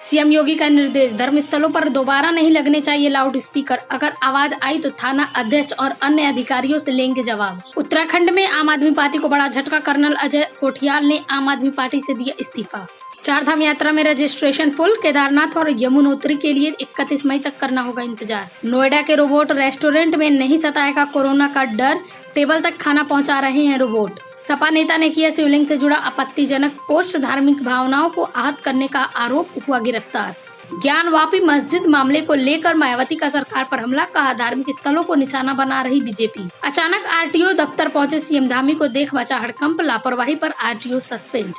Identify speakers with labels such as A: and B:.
A: CM योगी का निर्देश, धर्मस्थलों पर दोबारा नहीं लगने चाहिए लाउड स्पीकर। अगर आवाज आई तो थाना अध्यक्ष और अन्य अधिकारियों से लेंगे जवाब। उत्तराखंड में आम आदमी पार्टी को बड़ा झटका, कर्नल अजय कोठियाल ने आम आदमी पार्टी से दिया इस्तीफा। चारधाम यात्रा में रजिस्ट्रेशन फुल, केदारनाथ और यमुनोत्री के लिए 31 मई तक करना होगा इंतजार। नोएडा के रोबोट रेस्टोरेंट में नहीं सताएगा कोरोना का डर, टेबल तक खाना पहुंचा रहे हैं रोबोट। सपा नेता ने किया शिवलिंग से जुड़ा आपत्तिजनक पोस्ट, धार्मिक भावनाओं को आहत करने का आरोप, हुआ गिरफ्तार। ज्ञानवापी मस्जिद मामले को लेकर मायावती का सरकार पर हमला, कहा धार्मिक स्थलों को निशाना बना रही बीजेपी। अचानक आरटीओ दफ्तर पहुंचे सीएम, धामी को देख मचा हड़कंप, लापरवाही पर आरटीओ सस्पेंड।